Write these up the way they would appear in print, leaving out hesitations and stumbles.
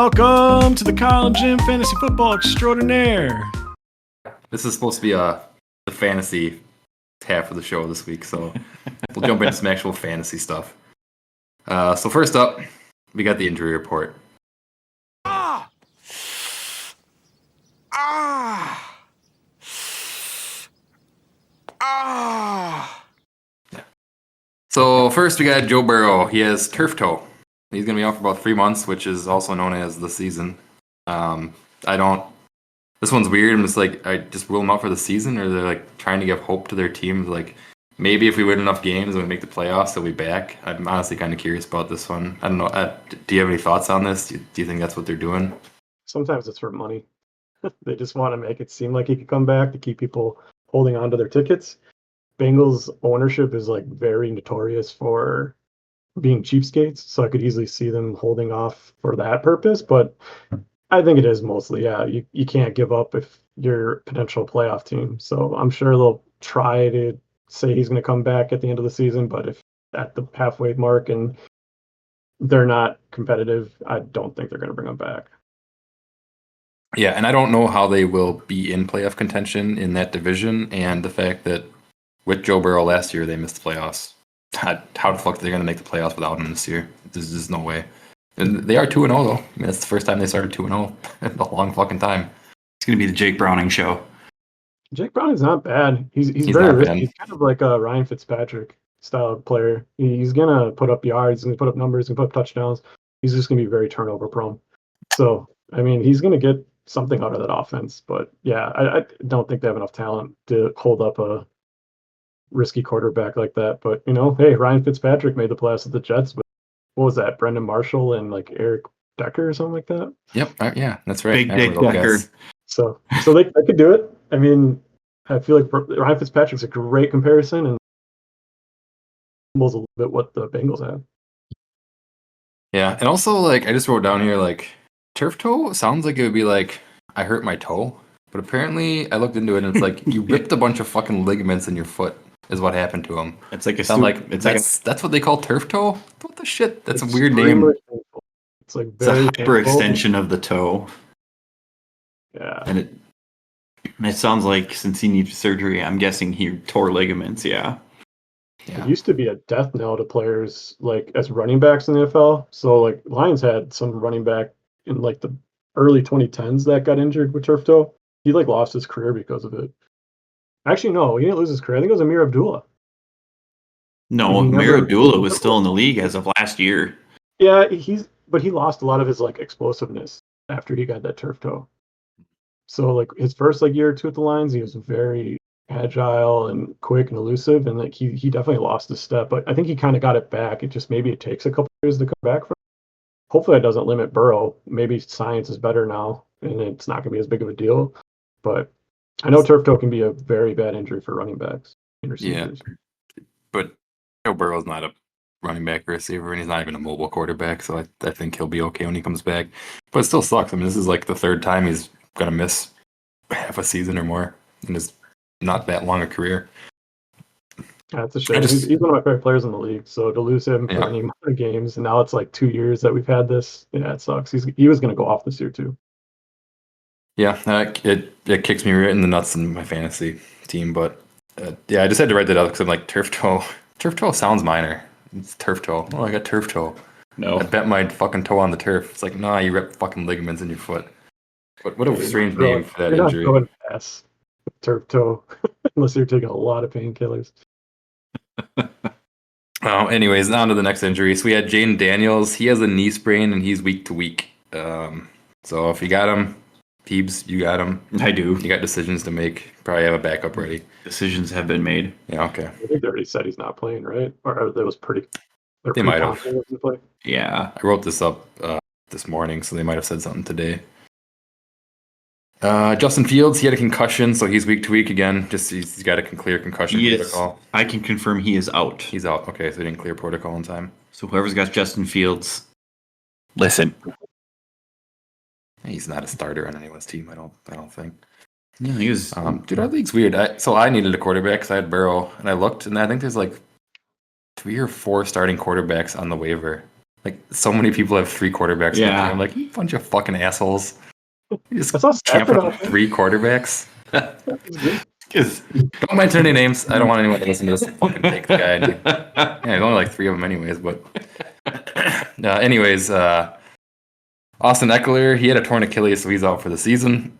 Welcome to the Kyle and Jim Fantasy Football Extraordinaire. This is supposed to be the fantasy half of the show this week, so we'll jump into some actual fantasy stuff. So first up, we got the injury report. So first we got Joe Burrow. He has turf toe. He's going to be out for about 3 months, which is also known as the season. This one's weird. I'm just like, I just rule them out for the season, or they're like trying to give hope to their team. Like maybe if we win enough games and we make the playoffs, they'll be back. I'm honestly kind of curious about this one. I don't know. Do you have any thoughts on this? Do you think that's what they're doing? Sometimes it's for money. They just want to make it seem like he could come back to keep people holding on to their tickets. Bengals ownership is like very notorious for being cheapskates, so I could easily see them holding off for that purpose. But I think it is mostly, you can't give up if you're a potential playoff team. So I'm sure they'll try to say he's going to come back at the end of the season, but if at the halfway mark and they're not competitive, I don't think they're going to bring him back. Yeah, and I don't know how they will be in playoff contention in that division, and the fact that with Joe Burrow last year, they missed the playoffs. How the fuck are they going to make the playoffs without him this year? There's just no way. And they are 2-0 though. I mean, that's the first time they started 2-0 in a long fucking time. It's going to be the Jake Browning show. Jake Browning's not bad. He's very risky. He's kind of like a Ryan Fitzpatrick style of player. He's going to put up yards, he's going to put up numbers, he's going to put up touchdowns. He's just going to be very turnover prone. So, I mean, he's going to get something out of that offense. But yeah, I don't think they have enough talent to hold up a risky quarterback like that. But, you know, hey, Ryan Fitzpatrick made the playoffs with the Jets. But what was that? Brendan Marshall and like Eric Decker or something like that? Yep. Yeah, that's right. Big Dick Decker. So they could do it. I mean, I feel like Ryan Fitzpatrick's a great comparison, and was a little bit what the Bengals have. Yeah, and also like I just wrote down here like turf toe sounds like it would be like I hurt my toe, but apparently I looked into it and it's like you ripped a bunch of fucking ligaments in your foot is what happened to him. It's like that's what they call turf toe. What the shit? That's a weird name. Painful. It's like very it's a hyperextension of the toe. Yeah, and it sounds like since he needs surgery, I'm guessing he tore ligaments. Yeah. It used to be a death knell to players like as running backs in the NFL. So like Lions had some running back in like the early 2010s that got injured with turf toe. He like lost his career because of it. Actually, no, he didn't lose his career. I think it was Amir Abdullah. No, Amir Abdullah was still in the league as of last year. Yeah, but he lost a lot of his like explosiveness after he got that turf toe. So like his first like year or two at the Lions, he was very agile and quick and elusive, and like he definitely lost his step. But I think he kind of got it back. It just maybe it takes a couple years to come back from. Hopefully, it doesn't limit Burrow. Maybe science is better now, and it's not going to be as big of a deal. But I know turf toe can be a very bad injury for running backs and receivers. Yeah, but Joe Burrow's not a running back or receiver, and he's not even a mobile quarterback, so I think he'll be okay when he comes back. But it still sucks. I mean, this is like the third time he's going to miss half a season or more in his not that long a career. That's a shame. He's one of my favorite players in the league, so to lose him for any amount of games, and now it's like 2 years that we've had this, yeah, it sucks. He was going to go off this year too. Yeah, it kicks me right in the nuts in my fantasy team, but yeah, I just had to write that out because I'm like, turf toe. Turf toe sounds minor. It's turf toe. Oh, I got turf toe. No. I bet my fucking toe on the turf. It's like, nah, you ripped fucking ligaments in your foot. But what a strange name for that injury. You're not going past turf toe unless you're taking a lot of painkillers. Anyways, on to the next injury. So we had Jaden Daniels. He has a knee sprain and he's week to week. So if you got him, Heebs, you got him. I do. You got decisions to make. Probably have a backup ready. Decisions have been made. Yeah, okay. I think they already said he's not playing, right? Or that was pretty. They might have. Yeah. I wrote this up this morning, so they might have said something today. Justin Fields, he had a concussion, so he's week to week again. Just he's got a clear concussion protocol. I can confirm he is out. He's out. Okay, so he didn't clear protocol in time. So whoever's got Justin Fields, listen. He's not a starter on anyone's team. I don't think. Yeah, he was. Dude, our league's weird. I needed a quarterback because I had Burrow, and I looked, and I think there's like 3 or 4 starting quarterbacks on the waiver. Like, so many people have 3 quarterbacks. In the Yeah. team. I'm like, you bunch of fucking assholes. You just I saw camp Stafford up out there. 3 quarterbacks. It's good. Don't mention any names. I don't want anyone to listen to this and fucking take the guy. Yeah, there's only like 3 of them anyways. But anyways, Austin Eckler, he had a torn Achilles, so he's out for the season.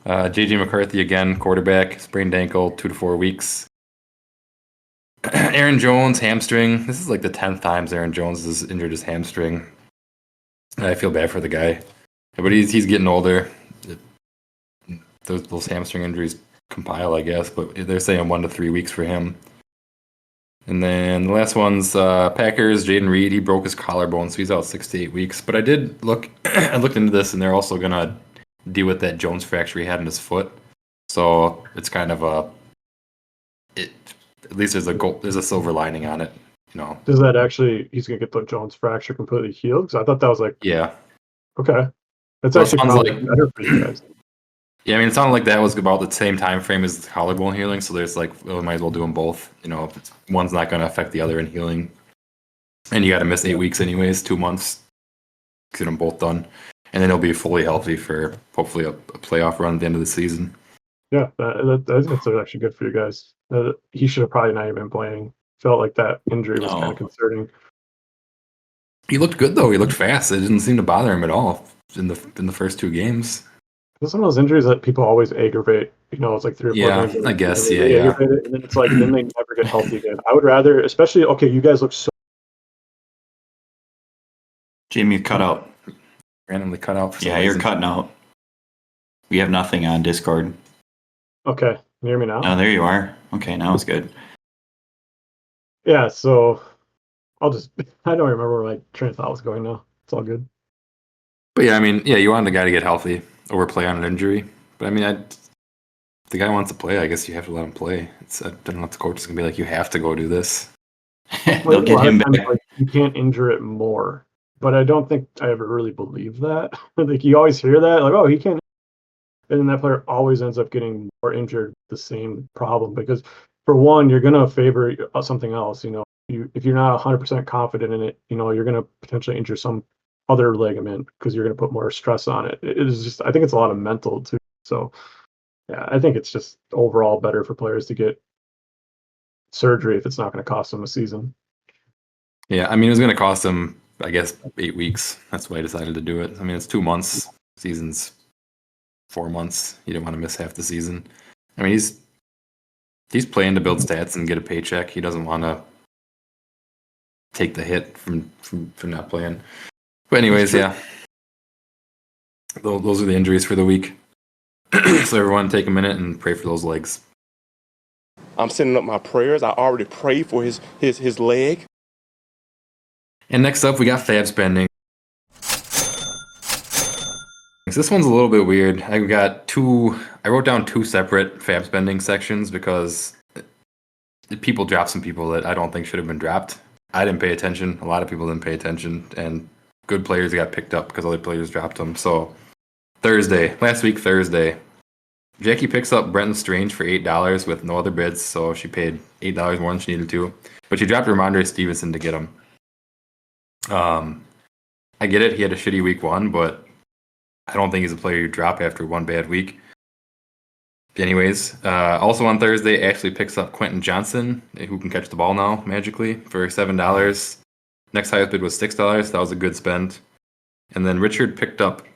JJ McCarthy again, quarterback, sprained ankle, 2 to 4 weeks. Aaron Jones, hamstring. This is like the 10th times Aaron Jones has injured his hamstring. I feel bad for the guy, but he's getting older. Those hamstring injuries compile, I guess, but they're saying 1 to 3 weeks for him. And then the last one's Packers. Jaden Reed, he broke his collarbone, so he's out 6 to 8 weeks. But I did look, I looked into this, and they're also gonna deal with that Jones fracture he had in his foot. So it's kind of at least there's a silver lining on it, you know. Does that actually, he's going to get the Jones fracture completely healed? Because I thought that was like, Yeah. okay. That's Well, actually sounds probably like- better for you guys. Yeah, I mean, it sounded like that was about the same time frame as the collarbone healing. So there's like, well, we might as well do them both. You know, if one's not going to affect the other in healing, and you got to miss 8 weeks anyways, 2 months, get them both done, and then he'll be fully healthy for hopefully a playoff run at the end of the season. Yeah, I think that's actually good for you guys. He should have probably not even been playing. Felt like that injury was No. kind of concerning. He looked good though. He looked fast. It didn't seem to bother him at all in the first 2 games. It's one of those injuries that people always aggravate. You know, it's like 3 or 4 Yeah, games. I guess, They yeah. aggravate it, and then it's like, then they never get healthy again. I would rather, especially, okay, you guys look so. Jamie, you cut out. Randomly cut out. For some Yeah, you're reason. cutting out. We have nothing on Discord. Okay, can you hear me now? Oh, there you are. Okay, now it's good. Yeah, so I'll just, I don't remember where my train of thought was going now. It's all good. But yeah, I mean, yeah, you want the guy to get healthy or play on an injury. But I mean, if the guy wants to play, I guess you have to let him play. I don't know if the coach is gonna be like, you have to go do this. They'll A get lot him of times, back. like, you can't injure it more, but I don't think I ever really believe that. Like, you always hear that, like, oh, he can't, and then that player always ends up getting more injured. The same problem, because for one, you're gonna favor something else. You know, if you're not 100% confident in it, you know, you're gonna potentially injure some other ligament because you're gonna put more stress on it. It is just, I think it's a lot of mental too. So yeah, I think it's just overall better for players to get surgery if it's not going to cost them a season. Yeah, I mean, it was gonna cost him, I guess, 8 weeks. That's why I decided to do it. I mean, it's 2 months. Season's 4 months. You didn't want to miss half the season. I mean, he's playing to build stats and get a paycheck. He doesn't want to take the hit from not playing. But anyways, yeah, those are the injuries for the week. So everyone, take a minute and pray for those legs. I'm sending up my prayers. I already prayed for his leg. And next up, we got fab spending. This one's a little bit weird. I wrote down 2 separate fab spending sections because people dropped some people that I don't think should have been dropped. I didn't pay attention. A lot of people didn't pay attention, and good players got picked up because other players dropped them. So last week Thursday, Jackie picks up Brenton Strange for $8 with no other bids, so she paid $8 more than she needed to. But she dropped Ramondre Stevenson to get him. I get it. He had a shitty week 1, but I don't think he's a player you drop after 1 bad week. Anyways, also on Thursday, Ashley picks up Quentin Johnson, who can catch the ball now magically, for $7. Next highest bid was $6. That was a good spend. And then Richard picked up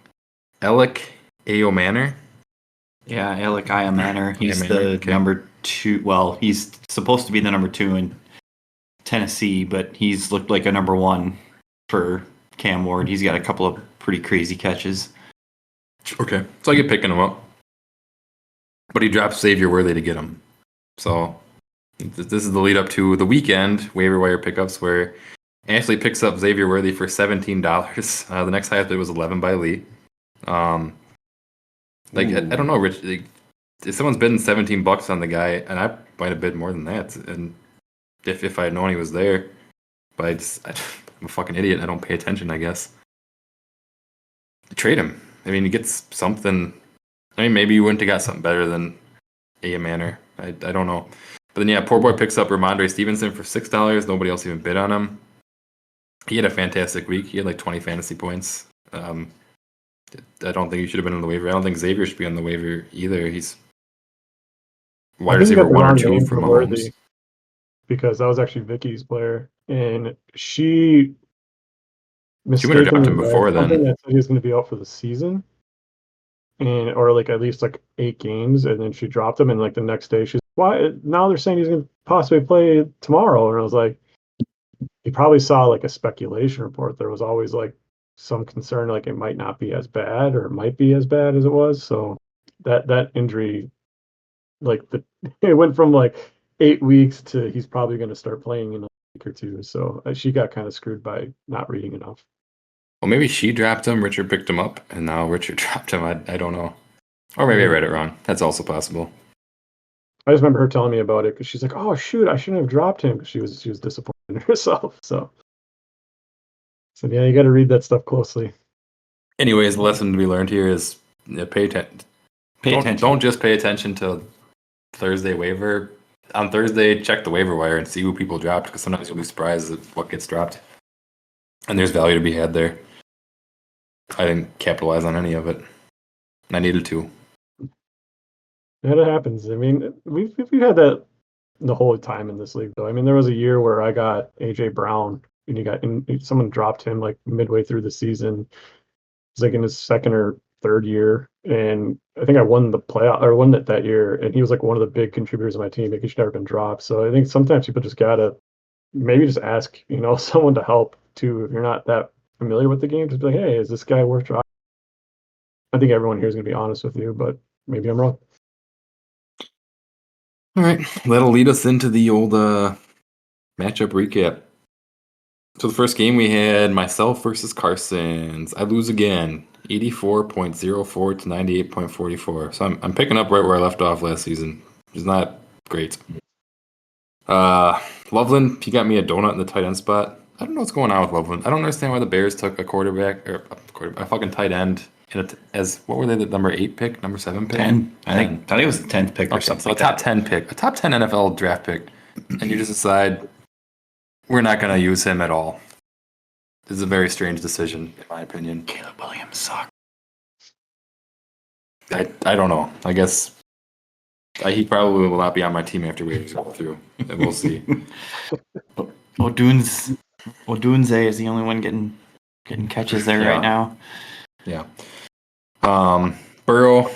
Alec Manor. Yeah, Alec Manor. He's Manor, the okay. number 2. Well, he's supposed to be the number 2 in Tennessee, but he's looked like a number 1 for Cam Ward. He's got a couple of pretty crazy catches. Okay, so I get picking him up. But he drops Xavier Worthy to get him. So this is the lead up to the weekend waiver wire pickups where Ashley picks up Xavier Worthy for $17. The next highest bid was 11 by Lee. I don't know, Rich. If someone's bidding $17 on the guy, and I might have bid more than that, and if I had known he was there, but I'm a fucking idiot. I don't pay attention, I guess. Trade him. I mean, he gets something. I mean, maybe you wouldn't have got something better than A. Manor. I don't know. But then, yeah, poor boy picks up Ramondre Stevenson for $6. Nobody else even bid on him. He had a fantastic week. He had like 20 fantasy points. I don't think he should have been on the waiver. I don't think Xavier should be on the waiver either. He's wide I think you receiver got the 1 or wrong 2 name for for Mahomes. Worthy because that was actually Vicky's player, and she She would have dropped mistakenly him read before something then. that said he was going to be out for the season, and or like at least like 8 games, and then she dropped him, and like the next day she's why now they're saying he's going to possibly play tomorrow, and I was like, you probably saw like a speculation report. There was always like some concern like it might not be as bad or it might be as bad as it was. So that injury, like the it went from like 8 weeks to he's probably going to start playing in a week or two. So she got kind of screwed by not reading enough. Well, maybe she dropped him. Richard picked him up, and now Richard dropped him. I don't know. Or maybe I read it wrong. That's also possible. I just remember her telling me about it because she's like, "Oh shoot, I shouldn't have dropped him," because she was disappointed in herself. So yeah, you got to read that stuff closely. Anyways, the lesson to be learned here is pay attention. Pay attention. Don't just pay attention to Thursday waiver. On Thursday, check the waiver wire and see who people dropped, because sometimes you'll be surprised at what gets dropped. And there's value to be had there. I didn't capitalize on any of it. I needed to. Yeah, it happens. I mean, we've had that the whole time in this league, though. I mean, there was a year where I got AJ Brown, and someone dropped him like midway through the season. It's like in his second or third year, and I think I won the playoff or won it that year, and he was like one of the big contributors of my team. Like, he should never been dropped. So I think sometimes people just gotta maybe just ask, someone to help too. If you're not that familiar with the game, just be like, hey, is this guy worth dropping? I think everyone here is gonna be honest with you, but maybe I'm wrong. All right, that'll lead us into the old matchup recap. So the first game we had myself versus Carson's. I lose again, 84.04 to 98.44. So I'm picking up right where I left off last season, which is not great. Loveland, he got me a donut in the tight end spot. I don't know what's going on with Loveland. I don't understand why the Bears took a a fucking tight end as what were they, the number 8 pick, number 7 pick? 10. I thought it was the 10th pick or Okay, something so like a top that. 10 pick, a top 10 NFL draft pick, and you just decide we're not going to use him at all. This is a very strange decision, in my opinion. Caleb Williams sucked. I don't know. I guess he probably will not be on my team after we go through. And we'll see. Odunze is the only one getting catches there right now. Yeah. Burrow,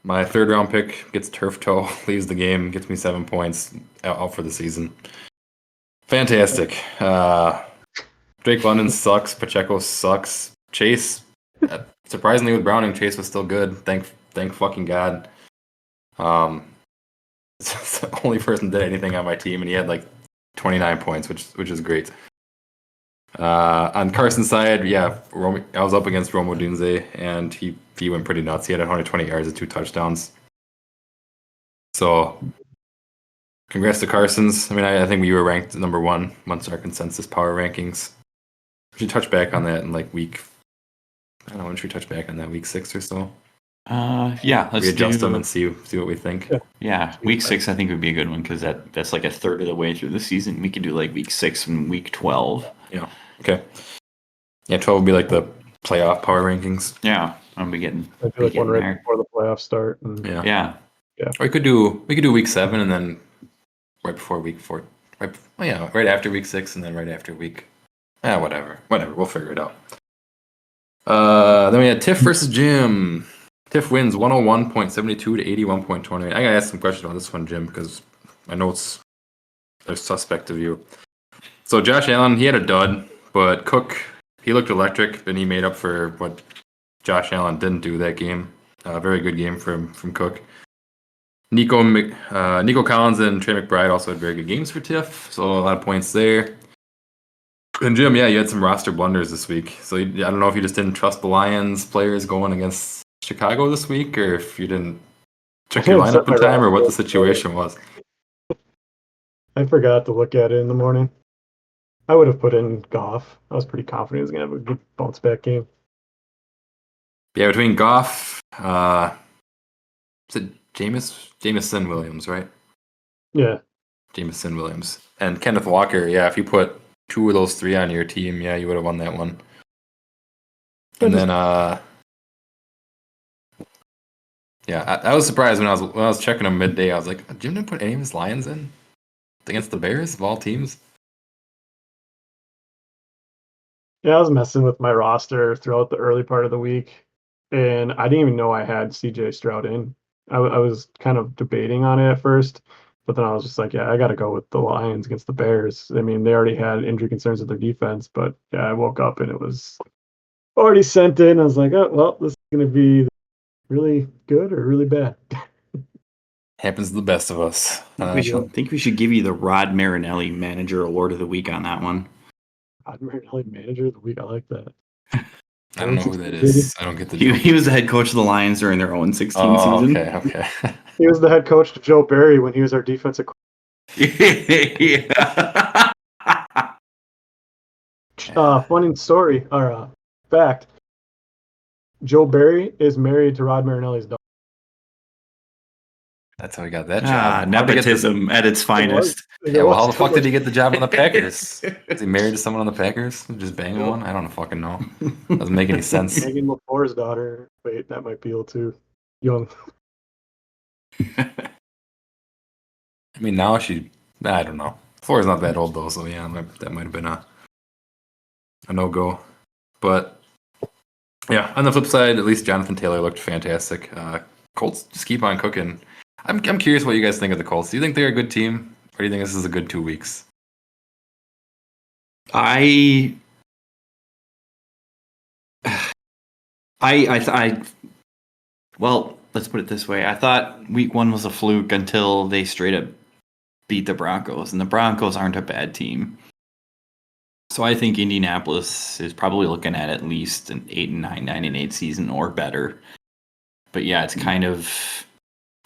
my 3rd round pick, gets turf toe, leaves the game, gets me 7 points, out for the season. Fantastic. Drake London sucks. Pacheco sucks. Chase, surprisingly with Browning, Chase was still good. Thank fucking God. It's the only person that did anything on my team, and he had like 29 points, which is great. On Carson's side, yeah, I was up against Rome Odunze, and he went pretty nuts. He had 120 yards and 2 touchdowns. So, congrats to Carson's. I mean, I think we were ranked number 1 amongst our consensus power rankings. We should touch back on that in like week. I don't know, when should we touch back on that, week 6 or so? Yeah, let's readjust them and see what we think. Yeah, week 6 I think would be a good one because that's like a third of the way through the season. We could do like week 6 and week 12. Yeah. Okay. Yeah, 12 would be like the playoff power rankings. Yeah, I'll be getting. I feel like one right before the playoffs start. And Yeah. Yeah. Or we could do week 7 and then right before week 4. Right after week 6 and then right after week. Whatever. We'll figure it out. Then we had Tiff versus Jim. Tiff wins 101.72 to 81.28. I gotta ask some questions about this one, Jim, because my notes are suspect of you. So Josh Allen, he had a dud, but Cook, he looked electric, and he made up for what Josh Allen didn't do that game. Very good game from Cook. Nico Collins and Trey McBride also had very good games for Tiff, so a lot of points there. And Jim, yeah, you had some roster blunders this week. So I don't know if you just didn't trust the Lions players going against Chicago this week, or if you didn't check your lineup in time, or what the situation was. I forgot to look at it in the morning. I would have put in Goff. I was pretty confident he was going to have a good bounce back game. Yeah, between Goff, is it Jameson Williams, right? Yeah. Jameson Williams. And Kenneth Walker, yeah, if you put 2 of those 3 on your team, yeah, you would have won that one. Yeah, And just- then, I was surprised when I was checking them midday. I was like, Jim didn't put any of his Lions in against the Bears of all teams. Yeah, I was messing with my roster throughout the early part of the week, and I didn't even know I had CJ Stroud in. I was kind of debating on it at first, but then I was just like, yeah, I got to go with the Lions against the Bears. I mean, they already had injury concerns with their defense, but yeah, I woke up and it was already sent in. I was like, oh, well, this is going to be really good or really bad. Happens to the best of us. I think we should give you the Rod Marinelli Manager Award of the Week on that one. Rod Marinelli Manager of the Week. I like that. I don't know who that is. I don't get the joke. He was the head coach of the Lions during their 0-16 season. Okay. He was the head coach to Joe Barry when he was our defensive. Yeah. Funny story or fact: Joe Barry is married to Rod Marinelli's daughter. That's how he got that job. Nepotism at its finest. Yeah, well, how the fuck did he get the job on the Packers? Is he married to someone on the Packers? Just banging one? I don't fucking know. Doesn't make any sense. Megan LaFleur's daughter. Wait, that might be a little too young. I mean, now I don't know. LaFleur's not that old though, so yeah, that might have been a no-go. But yeah, on the flip side, at least Jonathan Taylor looked fantastic. Colts just keep on cooking. I'm curious what you guys think of the Colts. Do you think they're a good team, or do you think this is a good 2 weeks? I well, let's put it this way. I thought week 1 was a fluke until they straight up beat the Broncos, and the Broncos aren't a bad team. So I think Indianapolis is probably looking at least an 8-9, 9-8 season or better. But yeah, it's kind of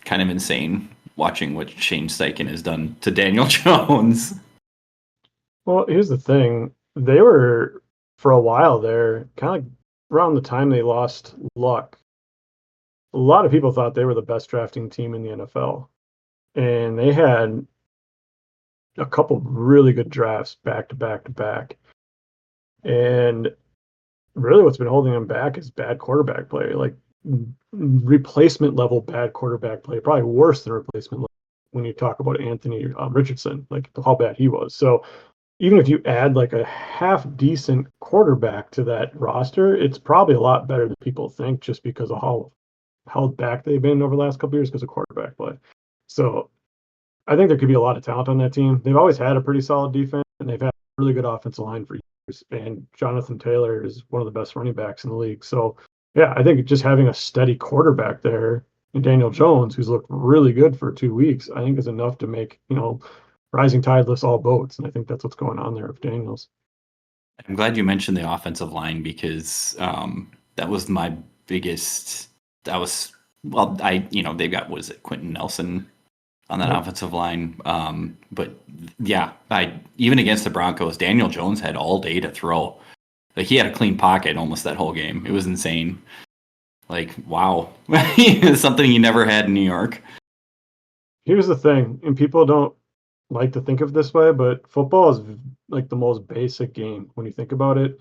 insane watching what Shane Steichen has done to Daniel Jones. Well, here's the thing. They were, for a while there, kind of around the time they lost Luck, a lot of people thought they were the best drafting team in the NFL. And they had a couple really good drafts back to back to back. And really what's been holding them back is bad quarterback play, like replacement level bad quarterback play, probably worse than replacement level when you talk about Anthony Richardson, like how bad he was. So even if you add like a half decent quarterback to that roster, it's probably a lot better than people think just because of how held back they've been over the last couple of years because of quarterback play. So I think there could be a lot of talent on that team. They've always had a pretty solid defense, and they've had a really good offensive line for years. And Jonathan Taylor is one of the best running backs in the league. So yeah, I think just having a steady quarterback there and Daniel Jones, who's looked really good for 2 weeks, I think is enough to make, rising tide lifts all boats. And I think that's what's going on there with Daniels. I'm glad you mentioned the offensive line because that was my biggest. They've got, what is it, Quentin Nelson on that offensive line. But yeah, even against the Broncos, Daniel Jones had all day to throw. Like, he had a clean pocket almost that whole game. It was insane. Like, wow. Something he never had in New York. Here's the thing, and people don't like to think of it this way, but football is like the most basic game when you think about it.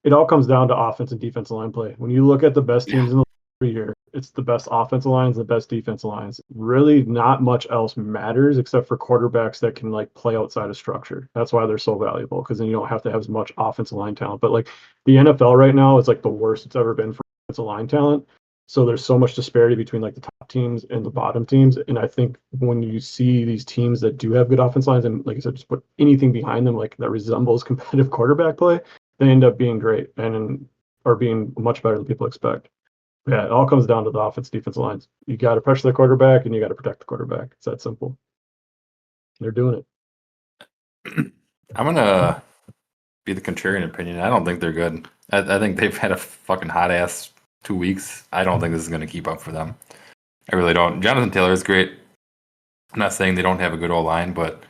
It all comes down to offense and defensive line play. When you look at the best teams in the league every year, it's the best offensive lines, the best defensive lines. Really, not much else matters except for quarterbacks that can like play outside of structure. That's why they're so valuable, because then you don't have to have as much offensive line talent. But like the NFL right now is like the worst it's ever been for offensive line talent. So there's so much disparity between like the top teams and the bottom teams. And I think when you see these teams that do have good offensive lines and, like I said, just put anything behind them like that resembles competitive quarterback play, they end up being great or being much better than people expect. Yeah, it all comes down to the offense, defensive lines. You got to pressure the quarterback and you got to protect the quarterback. It's that simple. They're doing it. I'm gonna be the contrarian opinion. I don't think they're good. I think they've had a fucking hot ass 2 weeks. I don't think this is gonna keep up for them. I really don't. Jonathan Taylor is great. I'm not saying they don't have a good old line, but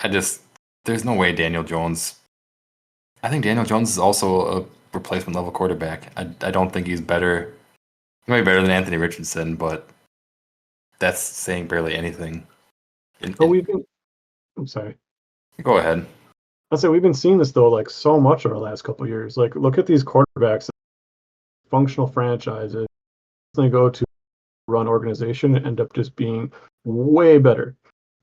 there's no way Daniel Jones. I think Daniel Jones is also a replacement level quarterback. I don't think he's better. He might be better than Anthony Richardson, but that's saying barely anything. I'm sorry. Go ahead. I'll say we've been seeing this though, like so much over the last couple of years. Like, look at these quarterbacks, functional franchises. They go to run organization and end up just being way better.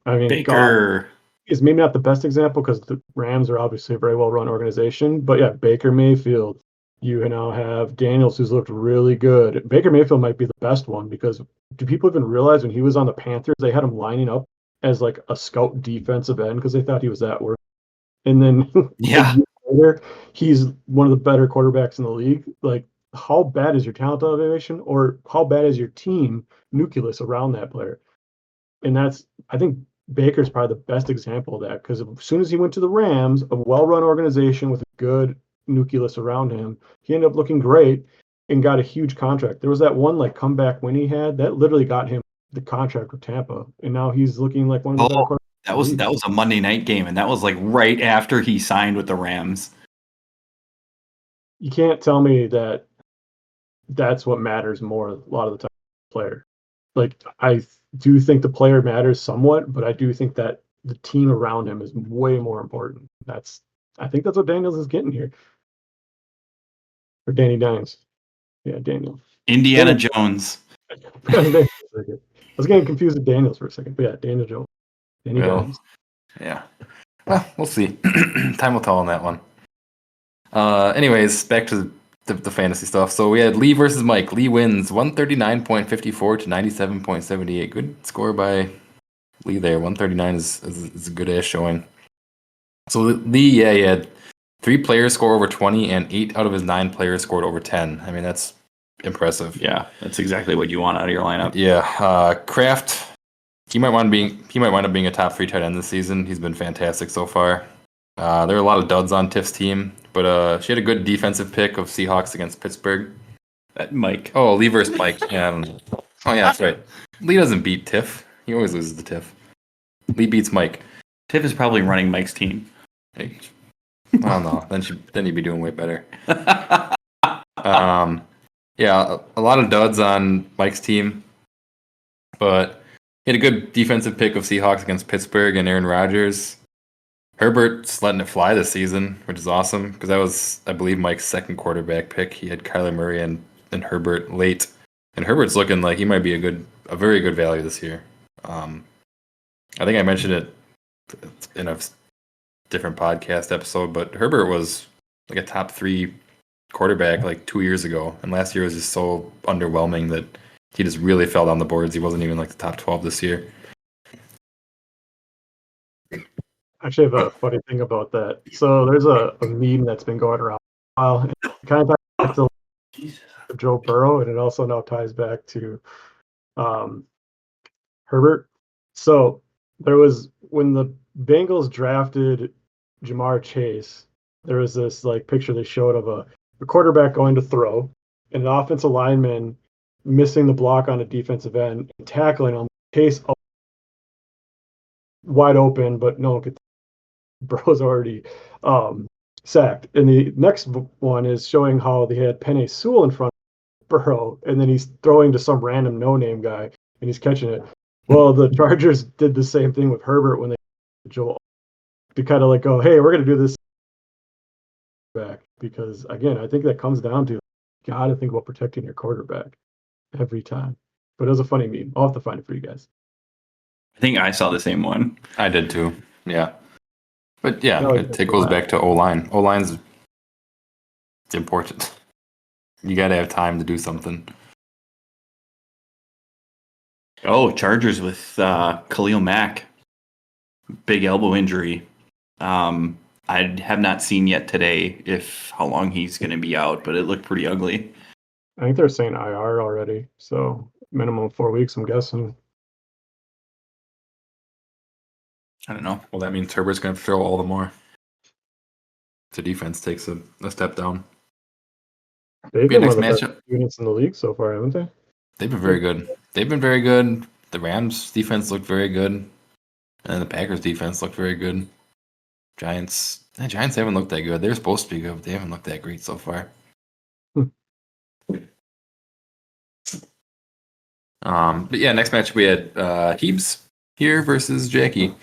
I mean, God Baker. is maybe not the best example because the Rams are obviously a very well run organization. But yeah, Baker Mayfield. You now have Daniels, who's looked really good. Baker Mayfield might be the best one because do people even realize when he was on the Panthers, they had him lining up as like a scout defensive end because they thought he was that worth. And then a Yeah. year later, he's one of the better quarterbacks in the league. Like, how bad is your talent evaluation, or how bad is your team nucleus around that player? And I think Baker's probably the best example of that because as soon as he went to the Rams, a well-run organization with a good nucleus around him, he ended up looking great and got a huge contract. There was that one like comeback win he had that literally got him the contract with Tampa, and now he's looking like one of the better quarterbacks. That was a Monday night game, and that was like right after he signed with the Rams. You can't tell me that that's what matters more a lot of the time, player. Like, I do think the player matters somewhat, but I do think that the team around him is way more important. I think that's what Daniels is getting here. Or Danny Dimes. Yeah, Daniel. Indiana Jones. I was getting confused with Daniels for a second. But yeah, Daniel Jones. Danny Well, Dimes. Yeah. Well, we'll see. Time will tell on that one. Anyways, back to the fantasy stuff. So we had Lee versus Mike. Lee wins 139.54 to 97.78. Good score by Lee there. 139 is a good ass showing. So Lee, yeah, he had 3 players score over 20, and 8 out of his 9 players scored over 10. I mean, that's impressive. Yeah, that's exactly what you want out of your lineup. Yeah, Kraft. He might wind up being a top 3 tight end this season. He's been fantastic so far. There are a lot of duds on Tiff's team, but she had a good defensive pick of Seahawks against Pittsburgh. Mike. Oh, Lee versus Mike. Yeah, I don't know. Oh yeah, that's right. Lee doesn't beat Tiff. He always loses to Tiff. Lee beats Mike. Tiff is probably running Mike's team. Hey, I don't know. Then he'd be doing way better. Yeah, a lot of duds on Mike's team, but he had a good defensive pick of Seahawks against Pittsburgh and Aaron Rodgers. Herbert's letting it fly this season, which is awesome because that was, I believe, Mike's second quarterback pick. He had Kyler Murray and Herbert late, and Herbert's looking like he might be a very good value this year. I think I mentioned it in a different podcast episode, but Herbert was like a top 3 quarterback like 2 years ago, and last year was just so underwhelming that he just really fell down the boards. He wasn't even like the top 12 this year. I actually have a funny thing about that. So there's a meme that's been going around for a while. And it kind of ties back to Joe Burrow, and it also now ties back to Herbert. So there was, when the Bengals drafted Jamar Chase, there was this like picture they showed of a quarterback going to throw and an offensive lineman missing the block on a defensive end and tackling him. Chase wide open, but no one could. Burrow's already sacked. And the next one is showing how they had Penei Sewell in front of Burrow, and then he's throwing to some random no-name guy, and he's catching it. Well, the Chargers did the same thing with Herbert when they Joel to kind of like go, hey, we're going to do this back, because again, I think that comes down to you got to think about protecting your quarterback every time. But it was a funny meme. I'll have to find it for you guys. I think I saw the same one. I did too. Yeah. But yeah, No, it goes back to O-line. O-line's it's important. You got to have time to do something. Oh, Chargers with Khalil Mack. Big elbow injury. I have not seen yet today how long he's going to be out, but it looked pretty ugly. I think they're saying IR already, so minimum 4 weeks, I'm guessing. I don't know. Well, that means Herbert's going to throw all the more. The defense takes a step down. They've Be a been nice one of the matchup. best units in the league so far, haven't they? They've been very good. The Rams defense looked very good. And the Packers defense looked very good. Giants haven't looked that good. They're supposed to be good, but they haven't looked that great so far. But yeah, next match we had Heebs here versus Jackie.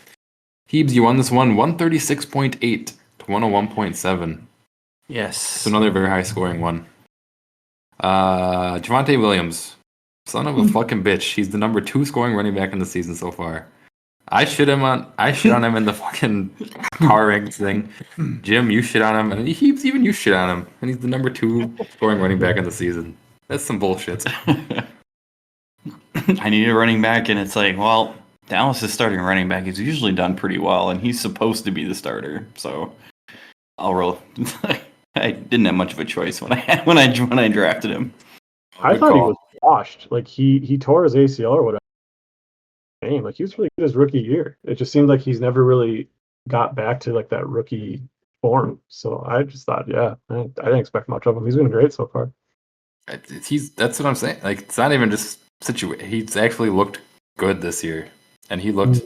Heebs, you won this one 136.8 to 101.7. Yes. It's another very high scoring one. Javonte Williams, son of a fucking bitch. He's the number 2 scoring running back in the season so far. I shit on him in the fucking power rankings thing. Jim, you shit on him, and even you shit on him, and he's the number 2 scoring running back in the season. That's some bullshit. I need a running back, and it's like, well, Dallas' starting running back is usually done pretty well, and he's supposed to be the starter. So I'll roll. I didn't have much of a choice when I drafted him. I thought he was washed. Like he tore his ACL or whatever. Like he was really good his rookie year. It just seemed like he's never really got back to like that rookie form. So I just thought, yeah, I didn't expect much of him. He's been great so far. That's what I'm saying. Like, it's not even just he's actually looked good this year, and he looked,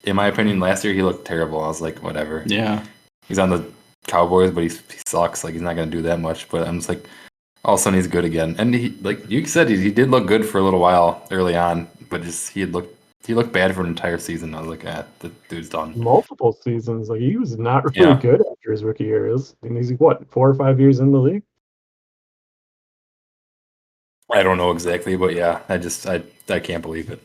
in my opinion, last year he looked terrible. I was like, whatever. Yeah, he's on the Cowboys, but he sucks. Like, he's not gonna do that much. But I'm just like, all of a sudden he's good again. And he, like you said, he did look good for a little while early on, but just he looked bad for an entire season. I was like, the dude's done. Multiple seasons. Like he was not really good after his rookie year. And he's what, 4 or 5 years in the league? I don't know exactly, but yeah, I can't believe it.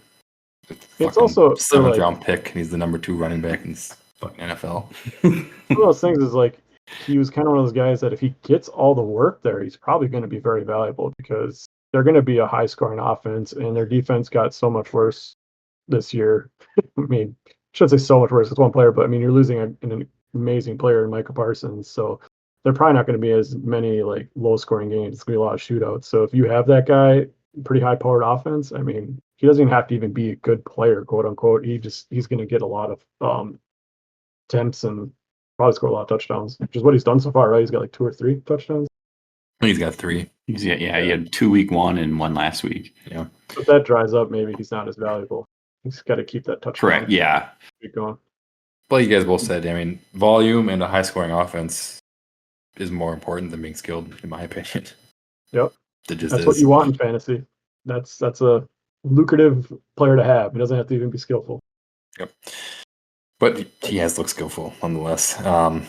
It's also 7th round pick, and he's the number 2 running back in the fucking NFL. One of those things is like he was kind of one of those guys that if he gets all the work there, he's probably going to be very valuable because they're going to be a high scoring offense, and their defense got so much worse this year. I mean, I shouldn't say so much worse. It's one player, but I mean, you're losing an amazing player in Micah Parsons, so they're probably not going to be as many like low scoring games. It's going to be a lot of shootouts. So if you have that guy, pretty high powered offense, I mean, he doesn't even have to even be a good player, quote unquote. He's going to get a lot of attempts and probably score a lot of touchdowns, which is what he's done so far, right? He's got like 2 or 3 touchdowns. He's got 3. He had 2 week 1 and 1 last week. Yeah. If that dries up, maybe he's not as valuable. He's got to keep that touchdown. Correct. Yeah. Keep going. Well, you guys both said, I mean, volume and a high scoring offense is more important than being skilled, in my opinion. Yep. That's what you want in fantasy. That's a lucrative player to have. He doesn't have to even be skillful. Yep. But he has looked skillful nonetheless.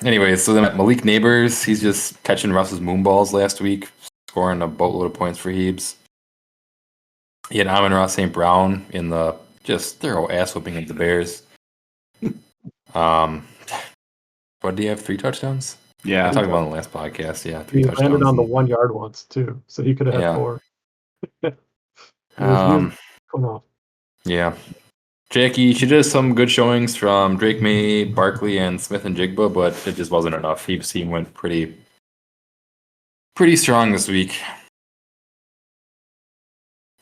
Anyways, so then Malik Neighbors, he's just catching Russ's moonballs last week, scoring a boatload of points for Heebs. He had Amon-Ra St. Brown in the just thorough ass whooping of the Bears. But do you have 3 touchdowns? Yeah. I talked about it on the last podcast. Yeah, 3 He touchdowns. landed on the 1 yard once too, so he could have had 4. Come on. Yeah. Jackie, she did some good showings from Drake May, Barkley, and Smith and Jigba, but it just wasn't enough. Heebs team went pretty strong this week.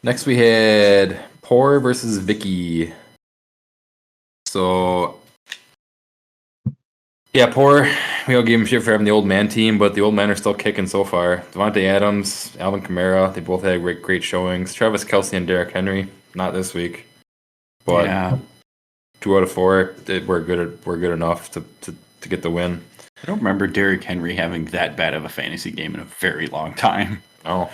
Next we had Poor versus Vicky. So yeah, Poor, we all gave him shit for having the old man team, but the old men are still kicking so far. Devontae Adams, Alvin Kamara, they both had great showings. Travis Kelce and Derrick Henry, not this week. But yeah. 2 out of 4, we're good enough to get the win. I don't remember Derrick Henry having that bad of a fantasy game in a very long time. Oh.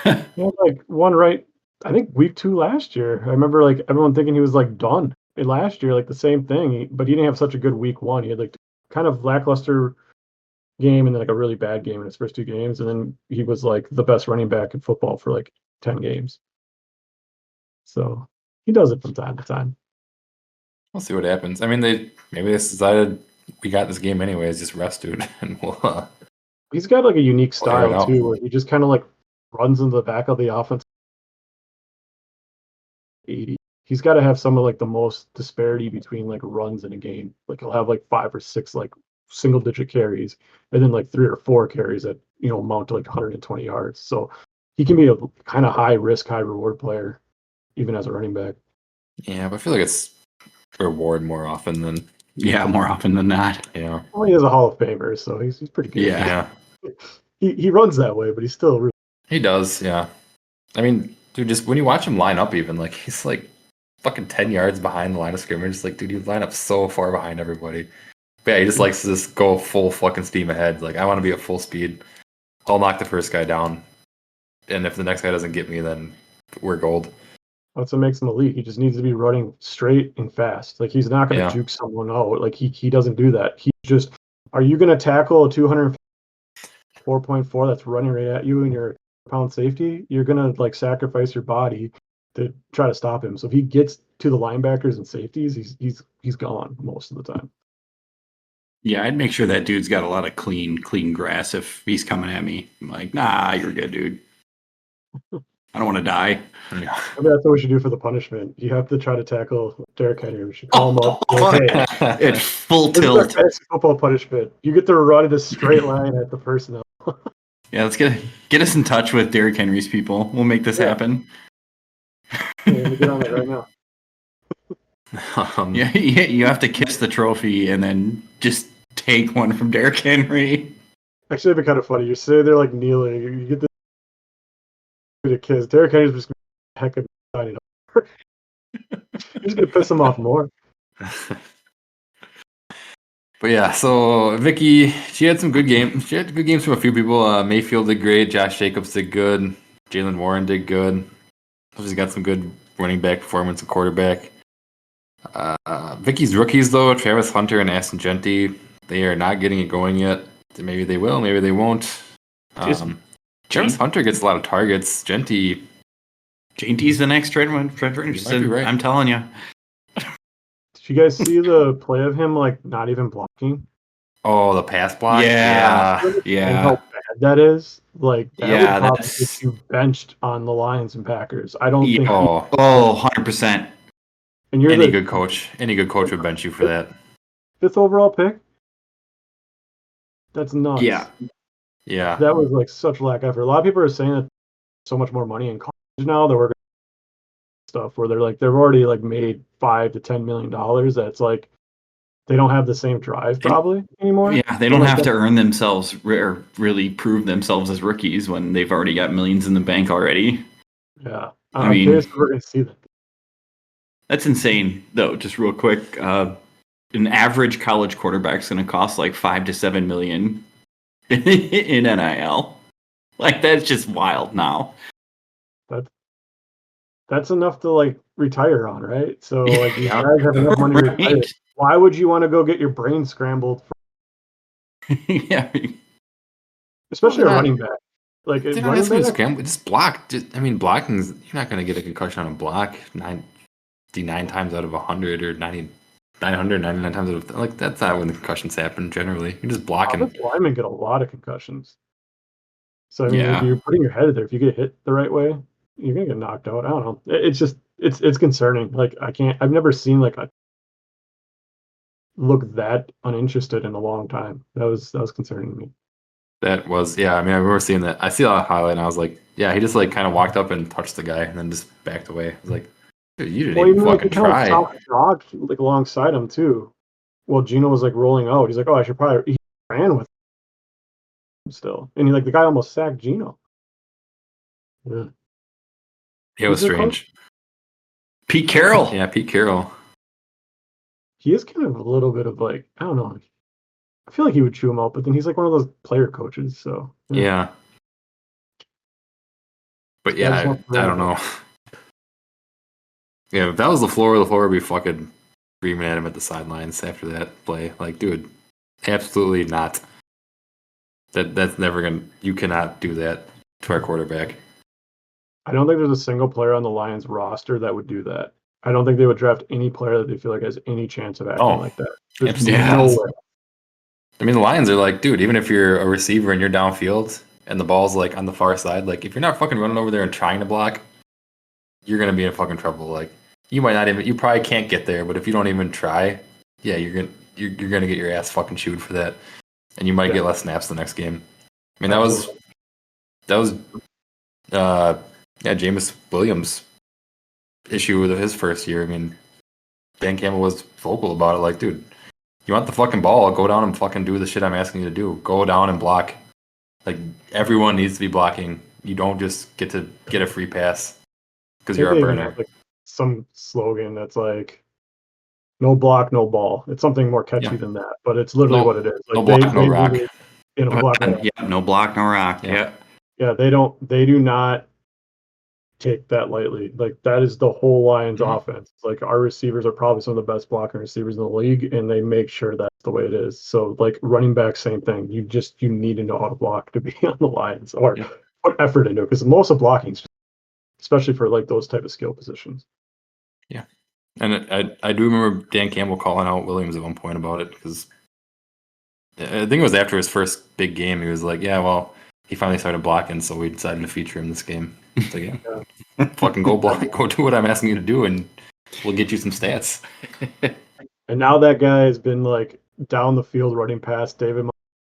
He had like one right, I think week 2 last year. I remember like everyone thinking he was like done. And last year, like the same thing, but he didn't have such a good week 1. He had like kind of lackluster game and then like a really bad game in his first 2 games, and then he was like the best running back in football for like 10 games. So he does it from time to time. We'll see what happens. I mean, maybe they decided we got this game anyways, just rest dude, and we'll. He's got like a unique We'll air it style out. too, where he just kind of like runs into the back of the offense. 80. He's got to have some of like the most disparity between like runs in a game. Like he'll have like 5 or 6 like single digit carries, and then like 3 or 4 carries that amount to like 120 yards. So he can be a kind of high risk, high reward player, even as a running back. Yeah, but I feel like it's reward more often than. Yeah, more often than not. Yeah. Well, he is a Hall of Famer, so he's pretty good. Yeah. He runs that way, but he's still really. He does. Yeah. I mean, dude, just when you watch him line up, even like he's like fucking 10 yards behind the line of scrimmage. Like, dude, you line up so far behind everybody. But yeah, he just likes to just go full fucking steam ahead. Like, I want to be at full speed. I'll knock the first guy down, and if the next guy doesn't get me, then we're gold. That's what makes him elite. He just needs to be running straight and fast. Like he's not going to juke someone out. Like he doesn't do that. He just Are you going to tackle a 204.4 that's running right at you and your pound safety? You're going to like sacrifice your body to try to stop him. So if he gets to the linebackers and safeties, he's gone most of the time. Yeah, I'd make sure that dude's got a lot of clean grass if he's coming at me. I'm like, nah, you're good, dude. I don't want to die. Maybe that's what we should do for the punishment. You have to try to tackle Derrick Henry. We should call him up. Like, hey, It's full this is our tilt. fantasy football punishment. You get to run this straight line at the personnel. Yeah, let's get us in touch with Derrick Henry's people. We'll make this happen. Yeah, let me get on that right now. Yeah, you have to kiss the trophy and then just take one from Derrick Henry. Actually, it'd be kind of funny. You're sitting there like kneeling. You get the kiss. Derrick Henry's just heck of signing up. You're just gonna piss him off more. But yeah, so Vicky, she had some good games. She had good games from a few people. Mayfield did great. Josh Jacobs did good. Jalen Warren did good. She's got some good running back performance and quarterback. Vicky's rookies though, Travis Hunter and Aston Genty, they are not getting it going yet. Maybe they will, maybe they won't. Travis Hunter gets a lot of targets. Genty's the next Trent Richardson. Right. I'm telling you. Did you guys see the play of him like not even blocking? Oh, the pass block. Yeah. And how bad that is. Like that Yeah, would probably get you benched on the Lions and Packers. I don't think. 100%. And you're Any the good coach would bench you for that. 5th overall pick. That's nuts. Yeah. That was like such lack effort. A lot of people are saying that so much more money in college now that we're stuff where they've already like made $5 to $10 million. That's like they don't have the same drive probably anymore. Yeah, they don't have to earn themselves or really prove themselves as rookies when they've already got millions in the bank already. Yeah, I I'm mean, curious if we're going to see that. That's insane, though. Just real quick, an average college quarterback's going to cost like $5 to $7 million in NIL. Like that's just wild now. That's enough to like retire on, right? So like these guys have enough money to retire. Right. Why would you want to go get your brain scrambled? Yeah, Well, Especially a they're running back. Like a They're not running asking you to back. scramble. Just block. Blocking. You're not going to get a concussion on a block 99 times out of 100 or 999 times out of like that's not when the concussions happen. Generally, you're just blocking. Offensive linemen get a lot of concussions. So I mean, Yeah. if you're putting your head there, if you get hit the right way, you're gonna get knocked out. I don't know. It's just it's concerning. Like I've never seen like a look that uninterested in a long time. That was concerning to me. That was I mean, I remember seeing that. I see a highlight, and I was like, yeah, he just like kind of walked up and touched the guy, and then just backed away. I was like, dude, you didn't even like, fucking he kind of try. jogged like alongside him too. Well, Gino was like rolling out. He's like, oh, I should probably. He ran with him still, and the guy almost sacked Gino. Yeah. It was Who's the strange. Pete Carroll. Yeah, Pete Carroll. He is kind of a little bit of like, I don't know. I feel like he would chew him out, but then he's like one of those player coaches. So Yeah. But Yeah, I yeah, just want I don't know. Yeah, if that was the floor would be fucking screaming at him at the sidelines after that play. Like, dude, absolutely not. That's never gonna. You cannot do that to our quarterback. I don't think there's a single player on the Lions roster that would do that. I don't think they would draft any player that they feel like has any chance of acting like that. There's absolutely no not. way. I mean, the Lions are like, dude, even if you're a receiver and you're downfield and the ball's like on the far side, like if you're not fucking running over there and trying to block, you're gonna be in fucking trouble. Like you probably can't get there, but if you don't even try, yeah, you're gonna get your ass fucking chewed for that, and you might get less snaps the next game. I mean, that was Jameis Williams' issue with his first year. I mean, Dan Campbell was vocal about it. Like, dude, you want the fucking ball? Go down and fucking do the shit I'm asking you to do. Go down and block. Like, everyone needs to be blocking. You don't just get to get a free pass because you're a burner. Have, like, some slogan that's like, no block, no ball. It's something more catchy than that, but it's literally what it is. Like, no block, no rock. No block, no rock. Yeah, no block, no rock. Yeah. Yeah, they do not take that lightly. Like that is the whole Lions offense. Like our receivers are probably some of the best blocking receivers in the league, and they make sure that's the way it is. So like running back, same thing. You need to know how to block to be on the Lions or put effort into it because most of blocking, especially for like those type of skill positions. Yeah, and I do remember Dan Campbell calling out Williams at one point about it because I think it was after his first big game. He was like, "Yeah, well, he finally started blocking, so we decided to feature him this game." It's like, yeah. Fucking go block, go do what I'm asking you to do, and we'll get you some stats." And now that guy has been like down the field running past David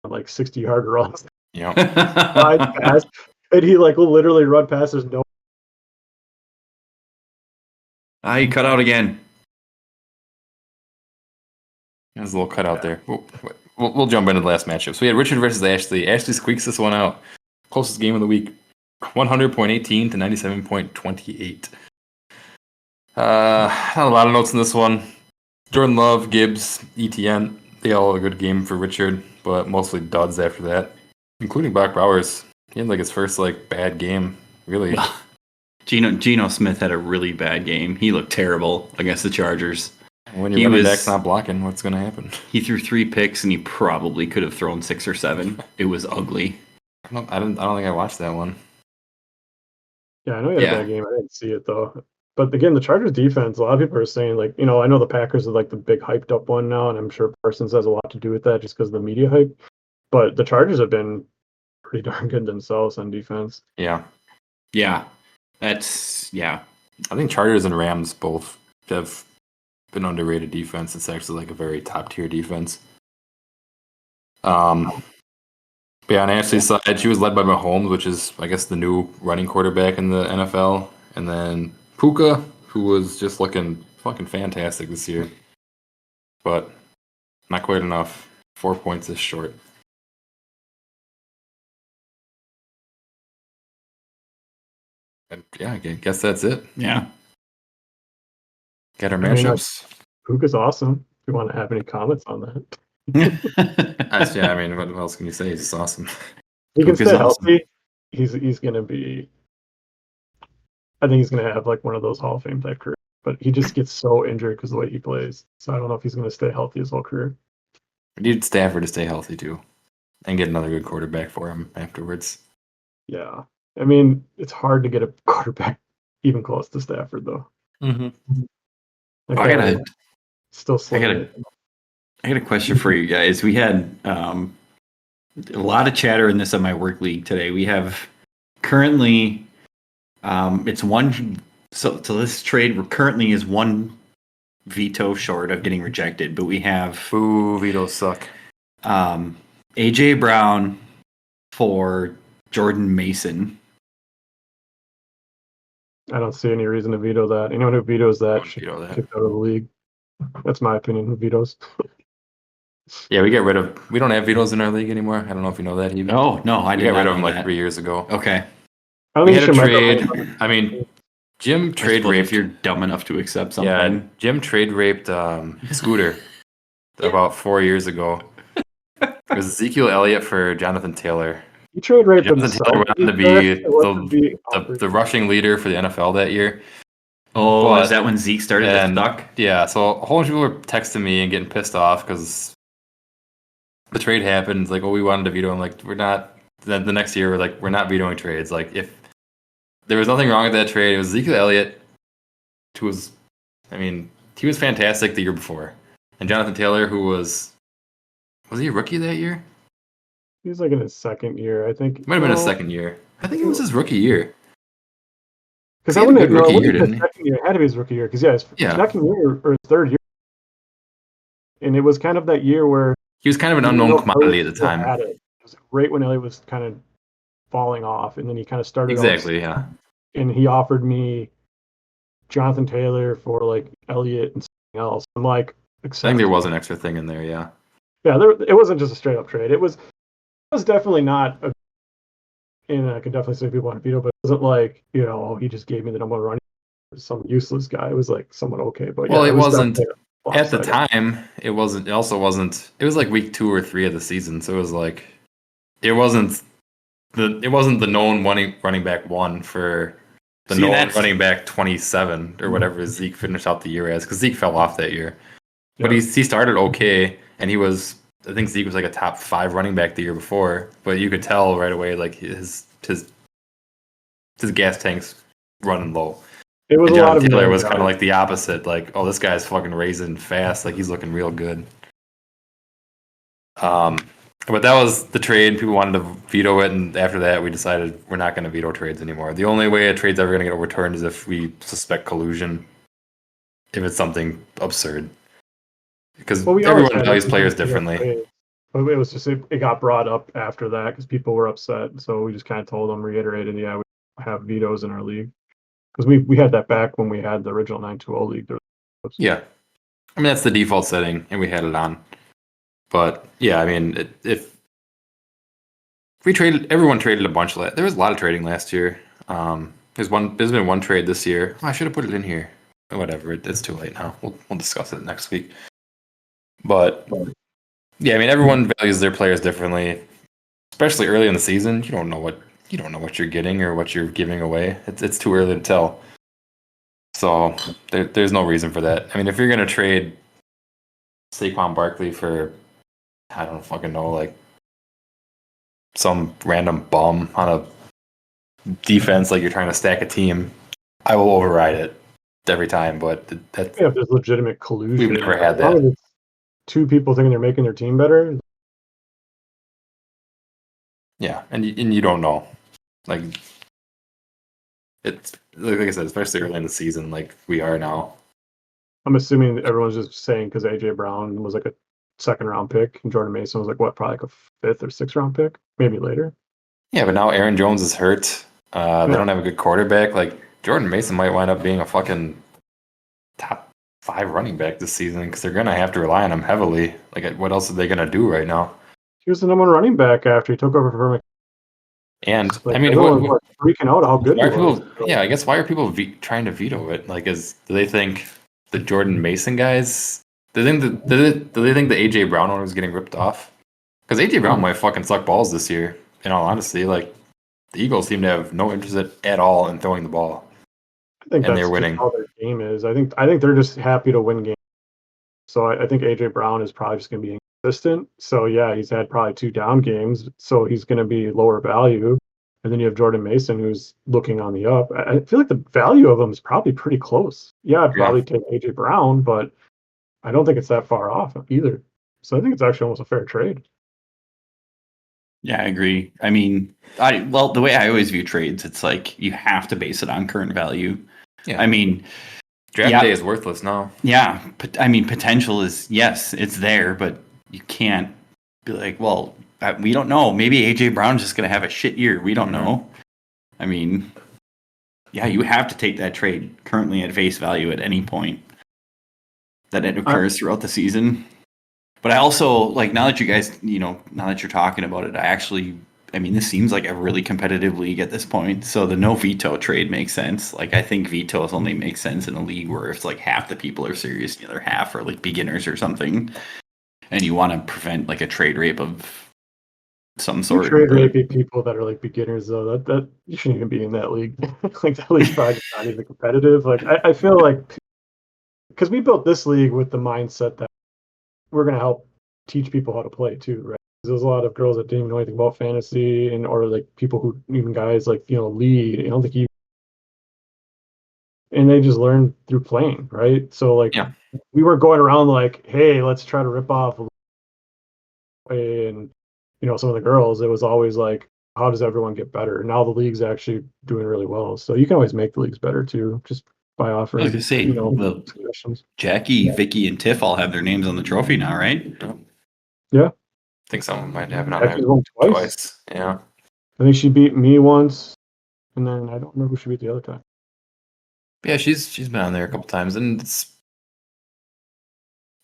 on like 60-yard runs. Yeah, Past, and he like will literally run past. There's no. He cut out again. there's a little cutout there. We'll jump into the last matchup. So we had Richard versus Ashley. Ashley squeaks this one out. Closest game of the week, 100.18 to 97.28. Not a lot of notes in this one. Jordan Love, Gibbs, ETN, they all had a good game for Richard, but mostly duds after that, including Brock Bowers. He had like his first like bad game, really. Geno Smith had a really bad game. He looked terrible against the Chargers. When your running back's not blocking, what's going to happen? He threw 3 picks, and he probably could have thrown 6 or 7. It was ugly. I don't think I watched that one. Yeah, I know he had a bad game. I didn't see it though. But again, the Chargers defense, a lot of people are saying like, I know the Packers are like the big hyped up one now, and I'm sure Parsons has a lot to do with that just because of the media hype. But the Chargers have been pretty darn good themselves on defense. Yeah. Yeah. I think Chargers and Rams both have been underrated defense. It's actually like a very top tier defense. But yeah, on Ashley's side, she was led by Mahomes, which is, I guess, the new running quarterback in the NFL. And then Puka, who was just looking fucking fantastic this year. But not quite enough. 4 points is short. And yeah, I guess that's it. Yeah. Got our matchups. Puka's awesome. If you want to have any comments on that. Yeah, I mean, what else can you say? He's just awesome. He can Puka's stay awesome. healthy. He's going to be. I think he's going to have like one of those Hall of Fame type careers. But he just gets so injured because of the way he plays. So I don't know if he's going to stay healthy his whole career. We need Stafford to stay healthy too, and get another good quarterback for him afterwards. Yeah, I mean, it's hard to get a quarterback even close to Stafford though. Mm-hmm. Like, I got a question for you guys. We had a lot of chatter in this at my work league today. We have currently it's one. So this trade currently is one veto short of getting rejected, but we have vetoes suck. AJ Brown for Jordan Mason. I don't see any reason to veto that. Anyone who vetoes that should veto get that. kicked out of the league. That's my opinion. Who vetoes? Yeah, we don't have vetoes in our league anymore. I don't know if you know that. Oh no, I we did got rid not of them know like that. 3 years ago. Okay. I don't We think had a you should trade. I mean, Jim trade raped. If you're dumb enough to accept something. Yeah, Jim trade raped Scooter about 4 years ago. It was Ezekiel Elliott for Jonathan Taylor. You trade raped Jonathan Taylor went on to be the rushing leader for the NFL that year. Oh, is that when Zeke started to suck? Yeah, so a whole bunch of people were texting me and getting pissed off because the trade happened. It's like, we wanted to veto. I'm like, we're not. Then the next year, we're like, we're not vetoing trades. Like, if there was nothing wrong with that trade, it was Ezekiel Elliott, who was, he was fantastic the year before. And Jonathan Taylor, who was he a rookie that year? He was like in his second year, I think. Might have been his second year. I think it was his rookie year. Because He had a good rookie year, didn't he? Second year. It had to be his rookie year. Because his second year or his third year, and it was kind of that year where he was kind of an unknown commodity at the time. It was right when Elliott was kind of falling off, and then he kind of started. Exactly, yeah. And he offered me Jonathan Taylor for like Elliott and something else. I'm like, I think there was an extra thing in there, yeah. Yeah, it wasn't just a straight up trade. It was definitely not a. And I could definitely say people want to veto, but it wasn't like, he just gave me the number one running. Some useless guy. It was like someone okay, but well, it wasn't at the lopsided. time. It wasn't. It also wasn't. It was like week 2 or 3 of the season, so it was like it wasn't the known running back one for the See, no that's- running back 27 or whatever Zeke finished out the year as, because Zeke fell off that year. But Yeah. he started okay, and I think Zeke was like a top 5 running back the year before, but you could tell right away like his gas tank's running low. It was And a lot Jonathan of Taylor name was kind of dropping. like the opposite, like, oh, this guy's fucking raising fast, like he's looking real good. But that was the trade. People wanted to veto it, and after that, we decided we're not going to veto trades anymore. The only way a trade's ever going to get overturned is if we suspect collusion, if it's something absurd. Because Well, we always everyone had values it. players Yeah, differently. but it was just it got brought up after that because people were upset. So we just kind of told them, reiterated, yeah, we have vetoes in our league because we had that back when we had the original 920 league. Yeah, I mean that's the default setting, and we had it on. But yeah, I mean, if we traded, everyone traded a bunch. There was a lot of trading last year. There's been one trade this year. Oh, I should have put it in here. Whatever, it's too late now. We'll discuss it next week. But yeah, I mean, everyone values their players differently, especially early in the season. You don't know what you're getting or what you're giving away. It's too early to tell. So there's no reason for that. I mean, if you're gonna trade Saquon Barkley for, I don't fucking know, like some random bum on a defense, like you're trying to stack a team, I will override it every time. But that's Yeah, if there's legitimate collusion. we've never had As long that. as it's two people thinking they're making their team better. Yeah, and you don't know, like it's like I said, especially early in the season, like we are now. I'm assuming that everyone's just saying because AJ Brown was like a second round pick and Jordan Mason was like what, probably like a 5th or 6th round pick, maybe later. Yeah, but now Aaron Jones is hurt. They Yeah. don't have a good quarterback. Like Jordan Mason might wind up being a fucking top 5 running back this season because they're gonna have to rely on him heavily. Like, what else are they gonna do right now? He was the number 1 running back after he took over for And like, I mean, everyone was freaking out how good why he are was. people? Yeah, I guess why are people trying to veto it? Like, do they think the Jordan Mason guys? Do they think the AJ Brown one was getting ripped off? Because AJ Brown might fucking suck balls this year. In all honesty, like the Eagles seem to have no interest at all in throwing the ball. I think And that's they're just winning. how their game is. I think they're just happy to win games. So I think AJ Brown is probably just going to be inconsistent. So yeah, he's had probably 2 down games, so he's going to be lower value. And then you have Jordan Mason, who's looking on the up. I feel like the value of him is probably pretty close. Yeah, I'd probably take AJ Brown, but I don't think it's that far off either. So I think it's actually almost a fair trade. Yeah, I agree. I mean, the way I always view trades, it's like you have to base it on current value. Yeah. I mean, Draft day is worthless now. yeah, but I mean, potential is, yes, it's there, but you can't be like, well, we don't know. Maybe AJ Brown's just going to have a shit year. We don't know. I mean, yeah, you have to take that trade currently at face value at any point that it occurs throughout the season. But I also, like, now that you guys, now that you're talking about it, I mean, this seems like a really competitive league at this point. So the no veto trade makes sense. Like, I think vetoes only make sense in a league where it's like half the people are serious, the other half are like beginners or something. And you want to prevent like a trade rape of some sort. Trade rapey people that are like beginners though, that you shouldn't even be in that league. Like that league's probably just not even competitive. Like I feel like because we built this league with the mindset that we're gonna help teach people how to play too, right? There's a lot of girls that didn't even know anything about fantasy and or like people who even guys like lead. I don't think you and they just learn through playing, right? So like we weren't going around like, hey, let's try to rip off and some of the girls. It was always like, how does everyone get better? Now the league's actually doing really well, so you can always make the leagues better too, just by offering. I was gonna say, suggestions. Jackie, Vicky, and Tiff all have their names on the trophy now, right? Yeah, I think someone might have it on Jackie's there won twice. Yeah. I think she beat me once, and then I don't remember who she beat the other time. Yeah, she's been on there a couple times, and it's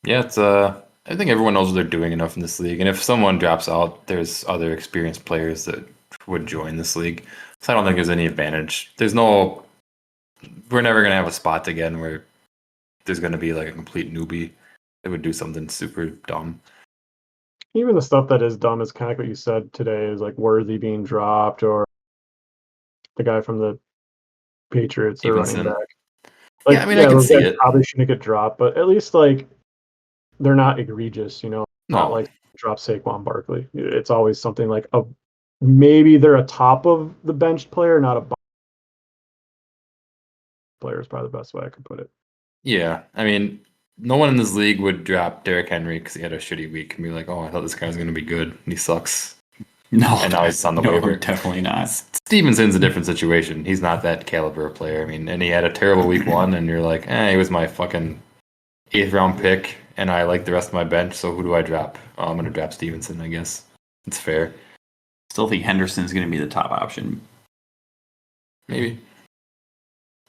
I think everyone knows what they're doing enough in this league, and if someone drops out, there's other experienced players that would join this league. So I don't think there's any advantage. We're never gonna have a spot again where there's gonna be like a complete newbie that would do something super dumb. Even the stuff that is dumb is kind of like what you said today, is like Worthy being dropped, or the guy from the Patriots are running Stevenson. back. Like, Yeah, I mean, I can those see guys it. probably shouldn't get dropped, but at least like they're not egregious, Not No. like drop Saquon Barkley. It's always something like maybe they're a top of the bench player, not a bottom player is probably the best way I could put it. Yeah, I mean, no one in this league would drop Derrick Henry because he had a shitty week and be like, "Oh, I thought this guy was going to be good, and he sucks." No, And now he's on the no, waiver. definitely not. Stevenson's a different situation. He's not that caliber of player. I mean, and he had a terrible week one, and you're like, he was my fucking 8th round pick, and I like the rest of my bench. So who do I drop? Oh, I'm going to drop Stevenson. I guess it's fair. Still think Henderson's going to be the top option. Maybe.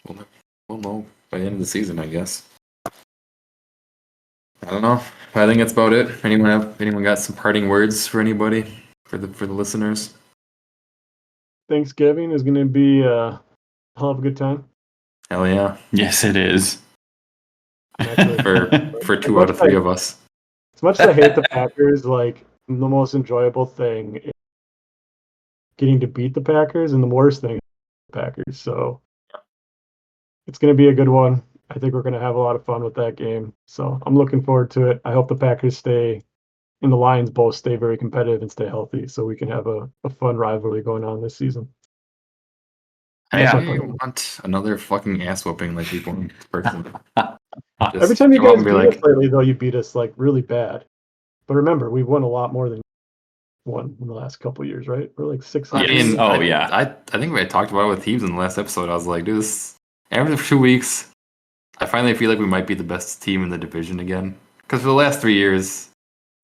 We'll know by the end of the season, I guess. I don't know. I think that's about it. Anyone got some parting words for anybody for the listeners? Thanksgiving is going to be a hell of a good time. Hell yeah. Yes, it is. For 2 out of 3 of us. As much as I hate the Packers, like the most enjoyable thing is getting to beat the Packers, and the worst thing is the Packers. So it's going to be a good one. I think we're going to have a lot of fun with that game. So I'm looking forward to it. I hope the Packers stay and the Lions both stay very competitive and stay healthy so we can have a fun rivalry going on this season. I want another fucking ass whooping like we've won person. Every time you guys beat us lately, though, you beat us like really bad. But remember, we've won a lot more than one in the last couple of years, right? We're like 6. I mean, yeah. I think we had talked about it with Heebs in the last episode. I was like, dude, after 2 weeks, I finally feel like we might be the best team in the division again. Because for the last 3 years,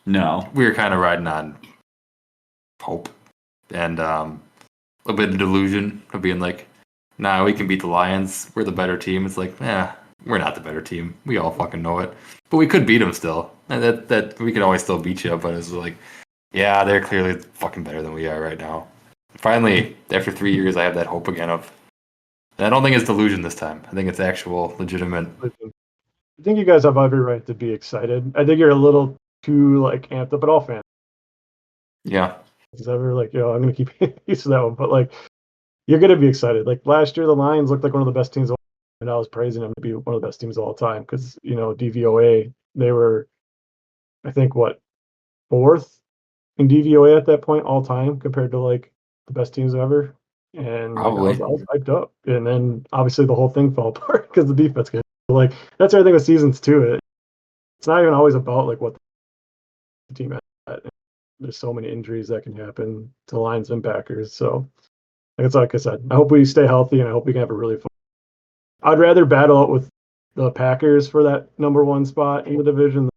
no, we were kind of riding on hope and a little bit of delusion of being like, nah, we can beat the Lions. We're the better team. It's like, we're not the better team. We all fucking know it. But we could beat them still. And that we can always still beat you. But it's like, yeah, they're clearly fucking better than we are right now. Finally, after 3 years, I have that hope again of. And I don't think it's delusion this time. I think it's actual, legitimate. I think you guys have every right to be excited. I think you're a little too like amped up at all fans. Yeah. Is ever like, I'm gonna keep used to that one, but like, you're gonna be excited. Like last year, the Lions looked like one of the best teams, and I was praising them to be one of the best teams of all time because DVOA they were, I think, 4th in DVOA at that point all time compared to like the best teams ever. And Probably. I was hyped up, and then obviously the whole thing fell apart because the defense got like that's everything with seasons too. It's not even always about like what the team had. There's so many injuries that can happen to Lions and Packers. So it's like I said, I hope we stay healthy, and I hope we can have a really fun. I'd rather battle it with the Packers for that number 1 spot in the division than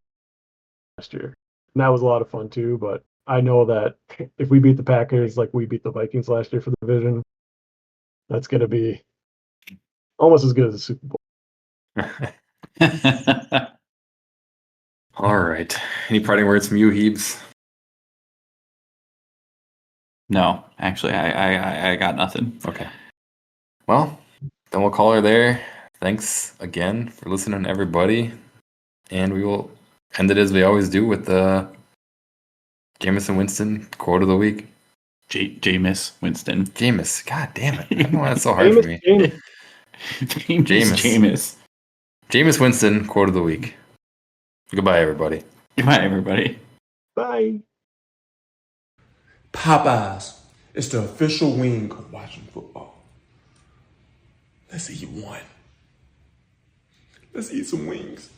last year. And that was a lot of fun too, but I know that if we beat the Packers like we beat the Vikings last year for the division, that's going to be almost as good as the Super Bowl. All right. Any parting words from you, Heebs? No, actually, I got nothing. Okay. Well, then we'll call her there. Thanks again for listening, everybody. And we will end it as we always do with the Jameis Winston quote of the week. Jameis Winston. Jameis. God damn it. I don't know why it's so hard for me. Jameis. Jameis Winston quote of the week. Goodbye, everybody. Goodbye, everybody. Bye. Popeyes is the official wing of watching football. Let's eat one. Let's eat some wings.